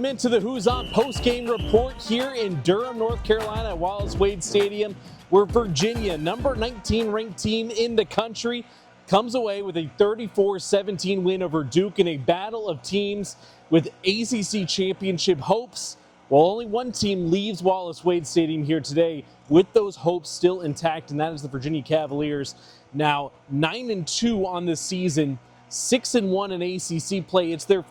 Welcome into the Who's On Postgame Report here in Durham, North Carolina at Wallace Wade Stadium, where Virginia, number 19 ranked team in the country, comes away with a 34-17 win over Duke in a battle of teams with ACC championship hopes. While only one team leaves Wallace Wade Stadium here today with those hopes still intact, and that is the Virginia Cavaliers. Now 9-2 on this season, 6-1 in ACC play. It's their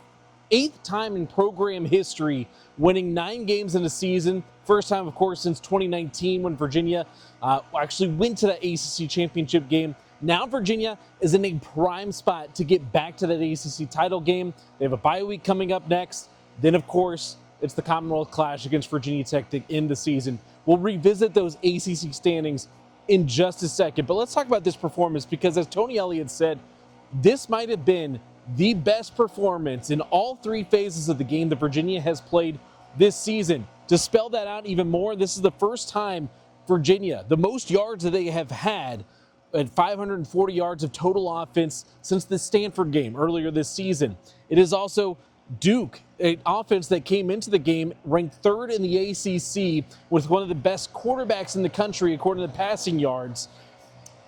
8th time in program history winning 9 games in a season. First time, of course, since 2019 when Virginia actually went to that ACC championship game. Now Virginia is in a prime spot to get back to that ACC title game. They have a bye week coming up next. Then, of course, it's the Commonwealth Clash against Virginia Tech to end the season. We'll revisit those ACC standings in just a second. But let's talk about this performance because, as Tony Elliott said, this might have been the best performance in all 3 phases of the game that Virginia has played this season. To spell that out even more, this is the first time Virginia, the most yards that they have had at 540 yards of total offense since the Stanford game earlier this season. It is also Duke, an offense that came into the game ranked 3rd in the ACC with one of the best quarterbacks in the country according to passing yards.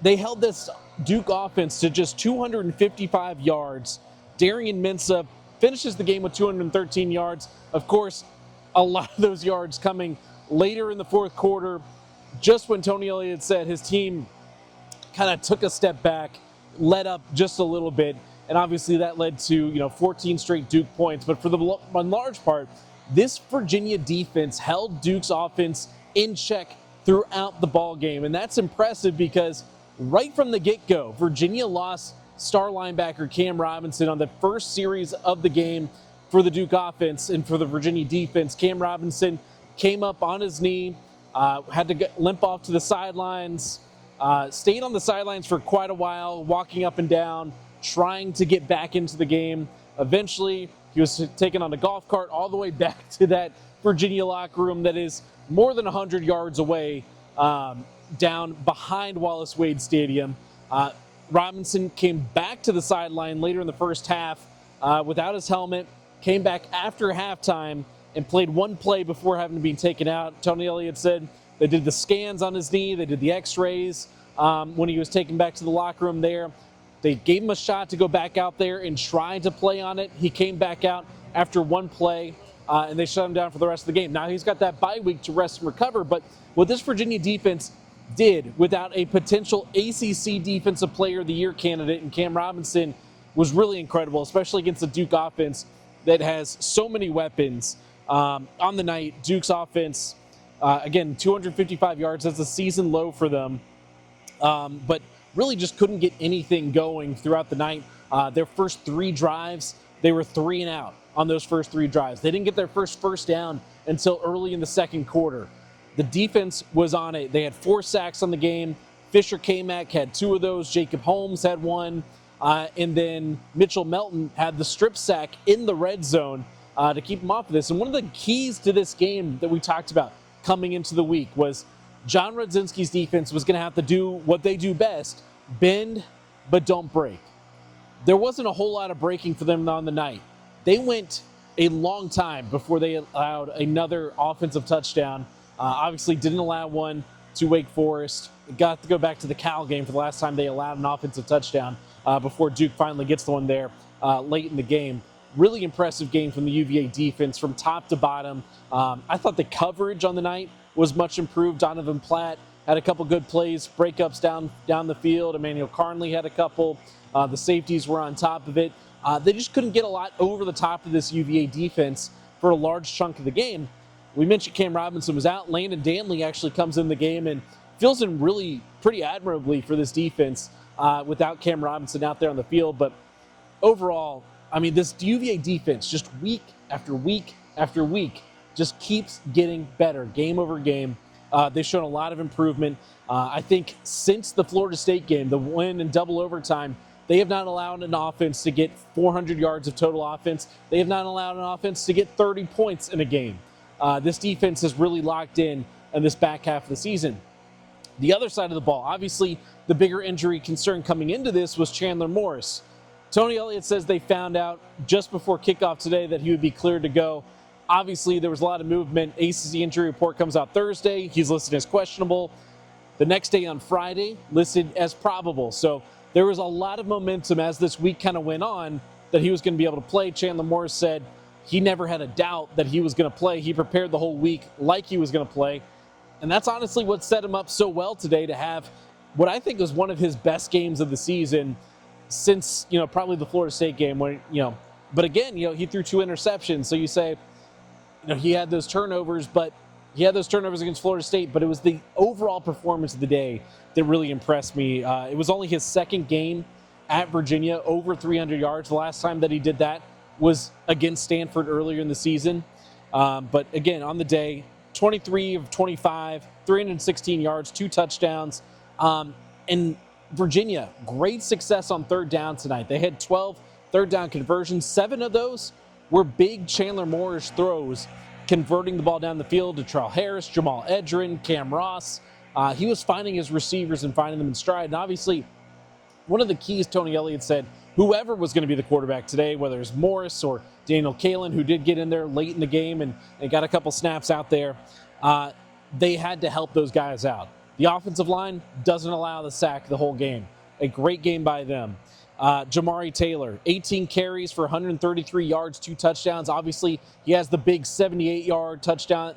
They held this Duke offense to just 255 yards. Darian Mensah finishes the game with 213 yards. Of course, a lot of those yards coming later in the fourth quarter, just when Tony Elliott said his team kind of took a step back, let up just a little bit, and obviously that led to 14 straight Duke points. But for the large part, this Virginia defense held Duke's offense in check throughout the ball game, and that's impressive because right from the get-go, Virginia lost star linebacker Cam Robinson on the first series of the game for the Duke offense and for the Virginia defense. Cam Robinson came up on his knee, had to limp off to the sidelines, stayed on the sidelines for quite a while, walking up and down, trying to get back into the game. Eventually, he was taken on a golf cart all the way back to that Virginia locker room that is more than 100 yards away, down behind Wallace Wade Stadium. Robinson came back to the sideline later in the first half without his helmet, came back after halftime and played one play before having to be taken out. Tony Elliott said they did the scans on his knee, they did the x-rays when he was taken back to the locker room there. They gave him a shot to go back out there and try to play on it. He came back out after one play, and they shut him down for the rest of the game. Now he's got that bye week to rest and recover, but what this Virginia defense did without a potential ACC Defensive Player of the Year candidate in Cam Robinson was really incredible, especially against the Duke offense that has so many weapons. On the night, Duke's offense, again, 255 yards. That's a season low for them, but really just couldn't get anything going throughout the night. Their first 3 drives, they were 3 and out on those first 3 drives. They didn't get their first down until early in the second quarter. The defense was on it. They had 4 sacks on the game. Fisher K-Mac had 2 of those. Jacob Holmes had 1. And then Mitchell Melton had the strip sack in the red zone to keep him off of this. And one of the keys to this game that we talked about coming into the week was John Rudzinski's defense was going to have to do what they do best, bend but don't break. There wasn't a whole lot of breaking for them on the night. They went a long time before they allowed another offensive touchdown. Obviously didn't allow one to Wake Forest. Got to go back to the Cal game for the last time they allowed an offensive touchdown before Duke finally gets the one there late in the game. Really impressive game from the UVA defense from top to bottom. I thought the coverage on the night was much improved. Donovan Platt had a couple good plays, breakups down the field. Emmanuel Carnley had a couple. The safeties were on top of it. They just couldn't get a lot over the top of this UVA defense for a large chunk of the game. We mentioned Cam Robinson was out. Landon Danley actually comes in the game and fills in really pretty admirably for this defense without Cam Robinson out there on the field. But overall, I mean, this UVA defense just week after week after week just keeps getting better game over game. They've shown a lot of improvement. I think since the Florida State game, the win in double overtime, they have not allowed an offense to get 400 yards of total offense. They have not allowed an offense to get 30 points in a game. This defense is really locked in this back half of the season. The other side of the ball, obviously the bigger injury concern coming into this was Chandler Morris. Tony Elliott says they found out just before kickoff today that he would be cleared to go. Obviously, there was a lot of movement. ACC injury report comes out Thursday. He's listed as questionable. The next day on Friday, listed as probable. So there was a lot of momentum as this week kind of went on that he was going to be able to play. Chandler Morris said he never had a doubt that he was going to play. He prepared the whole week like he was going to play. And that's honestly what set him up so well today to have what I think was one of his best games of the season since, probably the Florida State game when, but again, he threw 2 interceptions. So you say, he had those turnovers, but he had those turnovers against Florida State, but it was the overall performance of the day that really impressed me. It was only his second game at Virginia, over 300 yards. The last time that he did that was against Stanford earlier in the season. But again, on the day, 23 of 25, 316 yards, 2 touchdowns. And Virginia, great success on third down tonight. They had 12 third down conversions. 7 of those were big Chandler Morris throws, converting the ball down the field to Terrell Harris, Jamal Edrin, Cam Ross. He was finding his receivers and finding them in stride. And obviously, one of the keys, Tony Elliott said, whoever was going to be the quarterback today, whether it's Morris or Daniel Kalen, who did get in there late in the game and got a couple snaps out there, they had to help those guys out. The offensive line doesn't allow the sack the whole game. A great game by them. Jamari Taylor, 18 carries for 133 yards, 2 touchdowns. Obviously, he has the big 78-yard touchdown,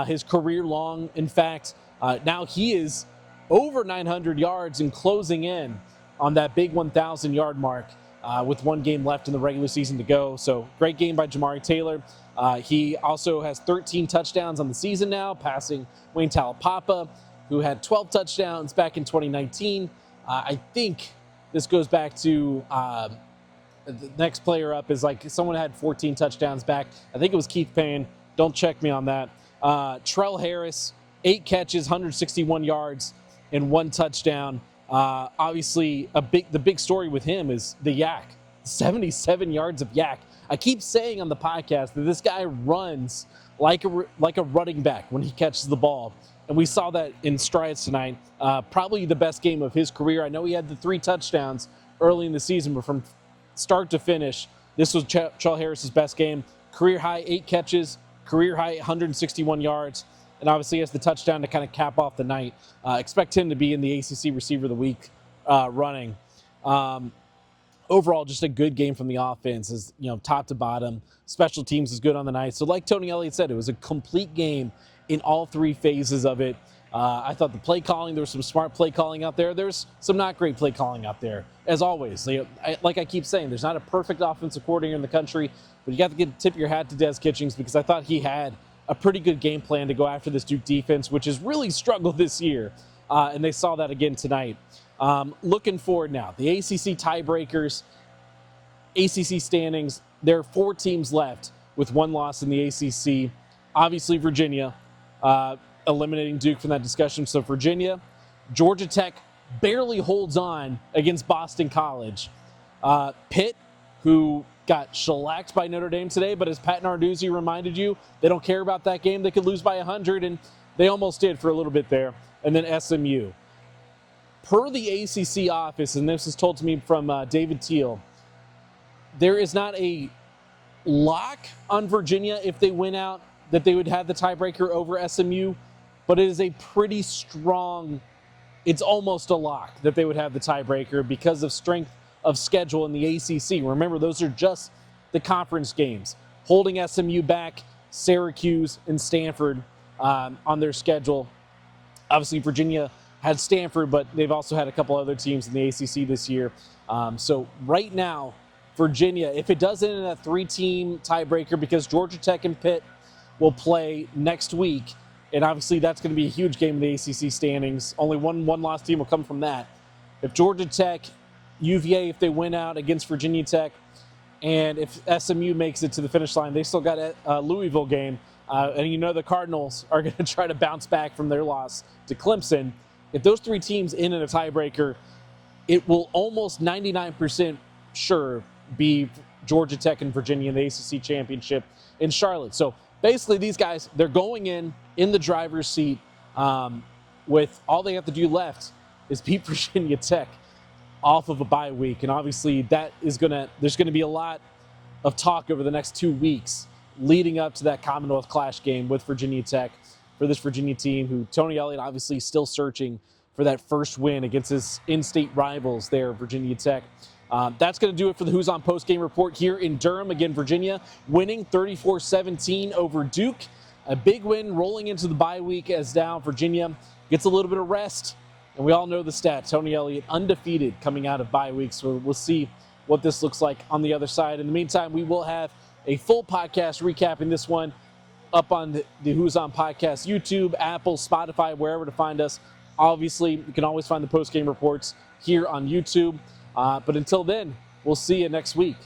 his career long. In fact, now he is over 900 yards and closing in on that big 1,000-yard mark with 1 game left in the regular season to go. So great game by Jamari Taylor. He also has 13 touchdowns on the season now, passing Wayne Talapapa, who had 12 touchdowns back in 2019. I think this goes back to the next player up is like someone had 14 touchdowns back. I think it was Keith Payne. Don't check me on that. Terrell Harris, 8 catches, 161 yards, and 1 touchdown. Obviously, the big story with him is the yak. 77 yards of yak. I keep saying on the podcast that this guy runs like a running back when he catches the ball. And we saw that in strides tonight. Probably the best game of his career. I know he had the 3 touchdowns early in the season, but from start to finish, this was Terrell Harris's best game. Career high 8 catches, career high 161 yards, and obviously has the touchdown to kind of cap off the night. Expect him to be in the ACC Receiver of the Week running. Overall, just a good game from the offense, is top to bottom. Special teams is good on the night. So like Tony Elliott said, it was a complete game in all 3 phases of it. I thought the play calling, there was some smart play calling out there. There's some not great play calling out there, as always. Like I keep saying, there's not a perfect offensive coordinator in the country, but you got to tip your hat to Des Kitchings because I thought he had a pretty good game plan to go after this Duke defense, which has really struggled this year, and they saw that again tonight. Looking forward now, the ACC tiebreakers, ACC standings, there are 4 teams left with 1 loss in the ACC. Obviously, Virginia eliminating Duke from that discussion. So Virginia, Georgia Tech barely holds on against Boston College. Pitt, who got shellacked by Notre Dame today, but as Pat Narduzzi reminded you, they don't care about that game. They could lose by 100, and they almost did for a little bit there. And then SMU. Per the ACC office, and this is told to me from David Teal, there is not a lock on Virginia if they win out that they would have the tiebreaker over SMU, but it is a pretty strong, it's almost a lock that they would have the tiebreaker because of strength of schedule in the ACC. Remember, those are just the conference games. Holding SMU back, Syracuse and Stanford on their schedule. Obviously, Virginia had Stanford, but they've also had a couple other teams in the ACC this year. So right now, Virginia, if it does end in a 3-team tiebreaker, because Georgia Tech and Pitt will play next week, and obviously that's going to be a huge game in the ACC standings. Only one loss team will come from that. If Georgia Tech, UVA, if they win out against Virginia Tech, and if SMU makes it to the finish line, they still got a Louisville game. And the Cardinals are going to try to bounce back from their loss to Clemson. If those 3 teams end in a tiebreaker, it will almost 99% sure be Georgia Tech and Virginia in the ACC championship in Charlotte. So basically, these guys, they're going in the driver's seat with all they have to do left is beat Virginia Tech off of a bye week. And obviously, there's going to be a lot of talk over the next 2 weeks leading up to that Commonwealth Clash game with Virginia Tech for this Virginia team, who Tony Elliott obviously still searching for that first win against his in-state rivals there, Virginia Tech. That's going to do it for the Who's On Postgame Report here in Durham. Again, Virginia winning 34-17 over Duke. A big win rolling into the bye week as now Virginia gets a little bit of rest. And we all know the stats. Tony Elliott undefeated coming out of bye week. So we'll see what this looks like on the other side. In the meantime, we will have a full podcast recapping this one up on the Who's On Podcast, YouTube, Apple, Spotify, wherever to find us. Obviously, you can always find the postgame reports here on YouTube. But until then, we'll see you next week.